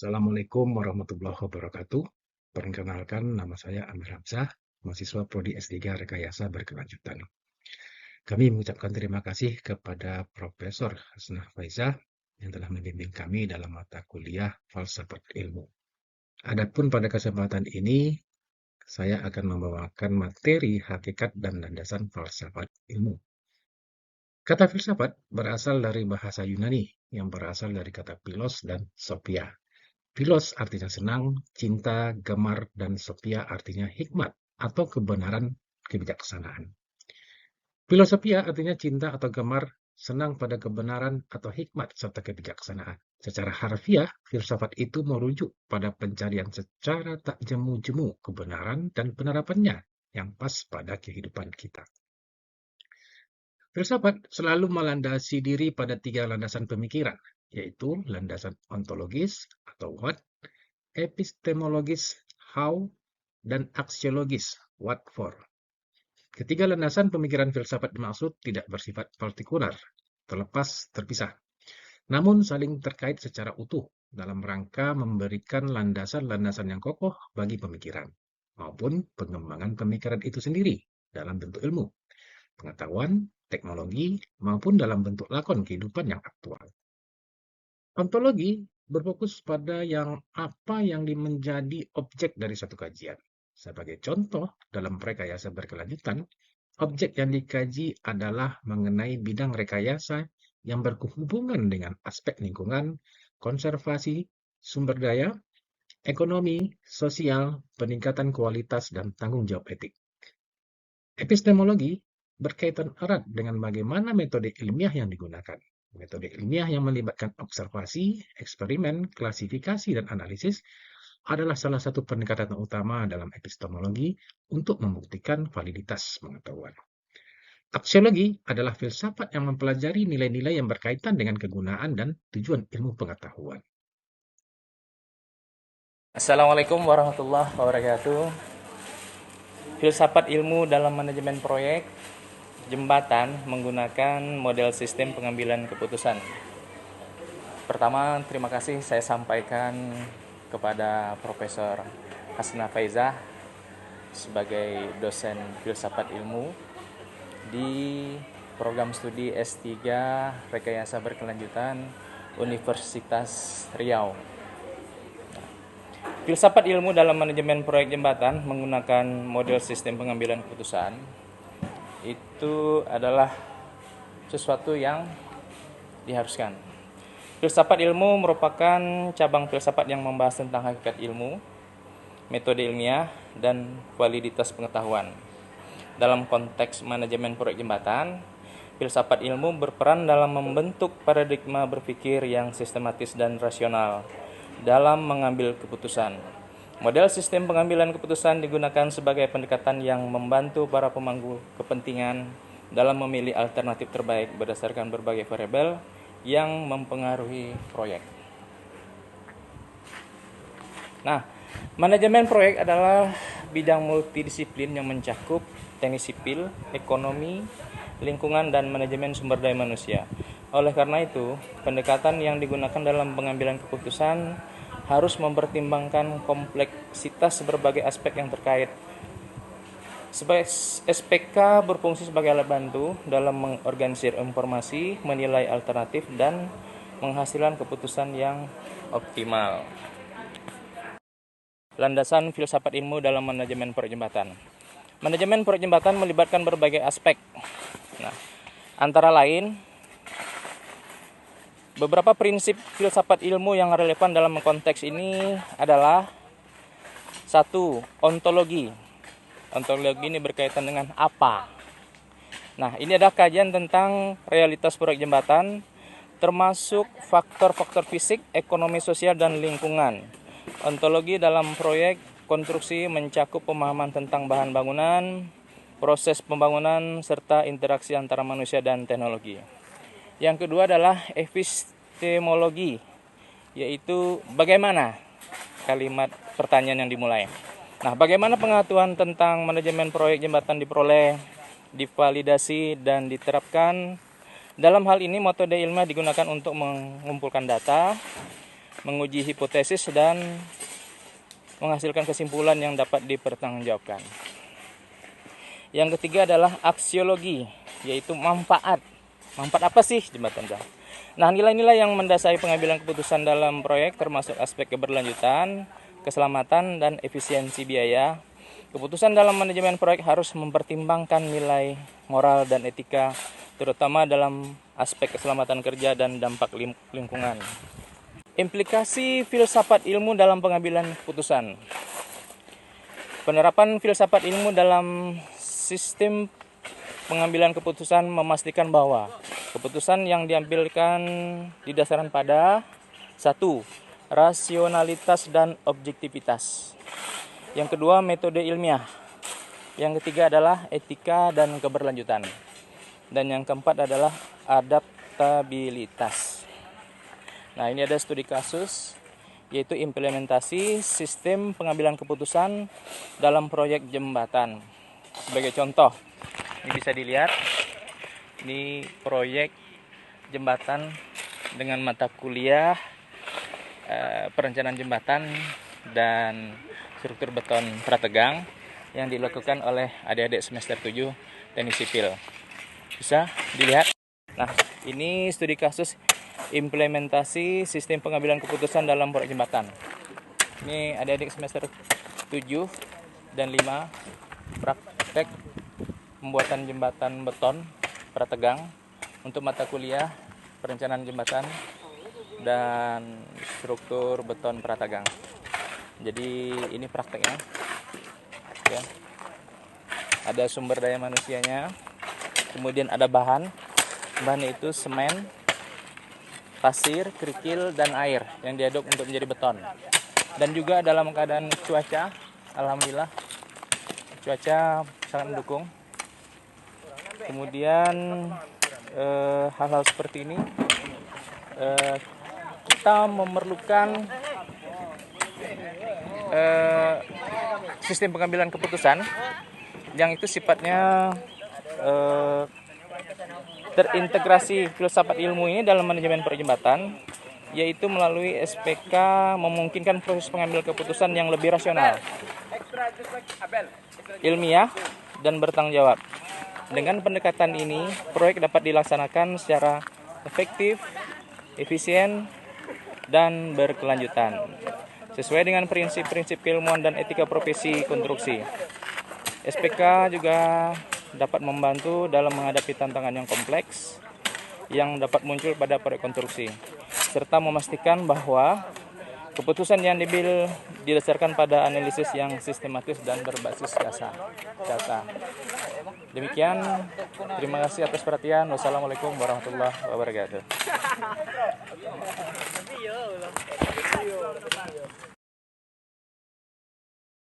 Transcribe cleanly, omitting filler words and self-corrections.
Assalamualaikum warahmatullahi wabarakatuh. Perkenalkan, nama saya Amir Hamzah, mahasiswa Prodi S3 Rekayasa Berkelanjutan. Kami mengucapkan terima kasih kepada Profesor Hasnah Faizah yang telah membimbing kami dalam mata kuliah Falsafat Ilmu. Adapun pada kesempatan ini, saya akan membawakan materi hakikat dan landasan falsafat ilmu. Kata filsafat berasal dari bahasa Yunani yang berasal dari kata philos dan sophia. Philos artinya senang, cinta, gemar, dan sophia artinya hikmat atau kebenaran, kebijaksanaan. Filosofia artinya cinta atau gemar, senang pada kebenaran atau hikmat serta kebijaksanaan. Secara harfiah, filsafat itu merujuk pada pencarian secara tak jemu-jemu kebenaran dan penerapannya yang pas pada kehidupan kita. Filsafat selalu melandasi diri pada tiga landasan pemikiran, yaitu landasan ontologis atau what, epistemologis how, dan aksiologis what for. Ketiga landasan pemikiran filsafat dimaksud tidak bersifat partikular, terpisah, namun saling terkait secara utuh dalam rangka memberikan landasan-landasan yang kokoh bagi pemikiran, maupun pengembangan pemikiran itu sendiri dalam bentuk ilmu, pengetahuan, teknologi, maupun dalam bentuk lakon kehidupan yang aktual. Ontologi berfokus pada apa yang menjadi objek dari satu kajian. Sebagai contoh, dalam rekayasa berkelanjutan, objek yang dikaji adalah mengenai bidang rekayasa yang berhubungan dengan aspek lingkungan, konservasi, sumber daya, ekonomi, sosial, peningkatan kualitas, dan tanggung jawab etik. Epistemologi berkaitan erat dengan bagaimana metode ilmiah yang digunakan. Metode ilmiah yang melibatkan observasi, eksperimen, klasifikasi, dan analisis adalah salah satu pendekatan utama dalam epistemologi untuk membuktikan validitas pengetahuan. Aksiologi adalah filsafat yang mempelajari nilai-nilai yang berkaitan dengan kegunaan dan tujuan ilmu pengetahuan. Assalamualaikum warahmatullahi wabarakatuh. Filsafat ilmu dalam manajemen proyek jembatan menggunakan model sistem pengambilan keputusan. Pertama, terima kasih saya sampaikan kepada Profesor Hasnah Faizah sebagai dosen filsafat ilmu di program studi S3 Rekayasa Berkelanjutan Universitas Riau. Filsafat ilmu dalam manajemen proyek jembatan menggunakan model sistem pengambilan keputusan itu adalah sesuatu yang diharuskan. Filsafat ilmu merupakan cabang filsafat yang membahas tentang hakikat ilmu, metode ilmiah, dan validitas pengetahuan. Dalam konteks manajemen proyek jembatan, filsafat ilmu berperan dalam membentuk paradigma berpikir yang sistematis dan rasional dalam mengambil keputusan. Model sistem pengambilan keputusan digunakan sebagai pendekatan yang membantu para pemangku kepentingan dalam memilih alternatif terbaik berdasarkan berbagai variabel yang mempengaruhi proyek. Nah, manajemen proyek adalah bidang multidisiplin yang mencakup teknik sipil, ekonomi, lingkungan, dan manajemen sumber daya manusia. Oleh karena itu, pendekatan yang digunakan dalam pengambilan keputusan harus mempertimbangkan kompleksitas berbagai aspek yang terkait. SPK berfungsi sebagai alat bantu dalam mengorganisir informasi, menilai alternatif, dan menghasilkan keputusan yang optimal. Landasan filsafat ilmu dalam manajemen proyek jembatan. Manajemen proyek jembatan melibatkan berbagai aspek. Nah, antara lain beberapa prinsip filsafat ilmu yang relevan dalam konteks ini adalah 1. Ontologi. Ontologi ini berkaitan dengan apa. Nah, ini adalah kajian tentang realitas proyek jembatan, termasuk faktor-faktor fisik, ekonomi, sosial, dan lingkungan. Ontologi dalam proyek konstruksi mencakup pemahaman tentang bahan bangunan, proses pembangunan, serta interaksi antara manusia dan teknologi. Yang kedua adalah epistemologi, yaitu bagaimana kalimat pertanyaan yang dimulai. Nah, bagaimana pengetahuan tentang manajemen proyek jembatan diperoleh, divalidasi, dan diterapkan. Dalam hal ini, metode ilmiah digunakan untuk mengumpulkan data, menguji hipotesis, dan menghasilkan kesimpulan yang dapat dipertanggungjawabkan. Yang ketiga adalah aksiologi, yaitu manfaat. Manfaat apa sih jembatan jauh? Nah, nilai-nilai yang mendasari pengambilan keputusan dalam proyek termasuk aspek keberlanjutan, keselamatan, dan efisiensi biaya. Keputusan dalam manajemen proyek harus mempertimbangkan nilai moral dan etika, terutama dalam aspek keselamatan kerja dan dampak lingkungan. Implikasi filsafat ilmu dalam pengambilan keputusan. Penerapan filsafat ilmu dalam sistem pengambilan keputusan memastikan bahwa keputusan yang diambilkan didasarkan pada 1. Rasionalitas dan objektivitas. Yang kedua, metode ilmiah. Yang ketiga adalah etika dan keberlanjutan. Dan yang keempat adalah adaptabilitas. Nah, ini ada studi kasus, yaitu implementasi sistem pengambilan keputusan dalam proyek jembatan. Sebagai contoh, ini bisa dilihat, ini proyek jembatan dengan mata kuliah perencanaan jembatan dan struktur beton prategang yang dilakukan oleh adik-adik semester 7 teknik sipil. Bisa dilihat. Nah, ini studi kasus implementasi sistem pengambilan keputusan dalam proyek jembatan. Ini adik-adik semester 7 dan 5 praktek pembuatan jembatan beton prategang untuk mata kuliah perencanaan jembatan dan struktur beton prategang. Jadi ini prakteknya, ya. Ada sumber daya manusianya, kemudian ada bahannya itu semen, pasir, kerikil, dan air yang diaduk untuk menjadi beton. Dan juga dalam keadaan cuaca, alhamdulillah cuaca sangat mendukung. Kemudian hal-hal seperti ini kita memerlukan sistem pengambilan keputusan yang itu sifatnya terintegrasi filsafat ilmu ini dalam manajemen proyek jembatan, yaitu melalui SPK memungkinkan proses pengambilan keputusan yang lebih rasional, ilmiah, dan bertanggung jawab. Dengan pendekatan ini, proyek dapat dilaksanakan secara efektif, efisien, dan berkelanjutan, sesuai dengan prinsip-prinsip keilmuan dan etika profesi konstruksi. SPK juga dapat membantu dalam menghadapi tantangan yang kompleks yang dapat muncul pada proyek konstruksi, serta memastikan bahwa keputusan yang diambil didasarkan pada analisis yang sistematis dan berbasis data. Demikian, terima kasih atas perhatian. Wassalamualaikum warahmatullahi wabarakatuh.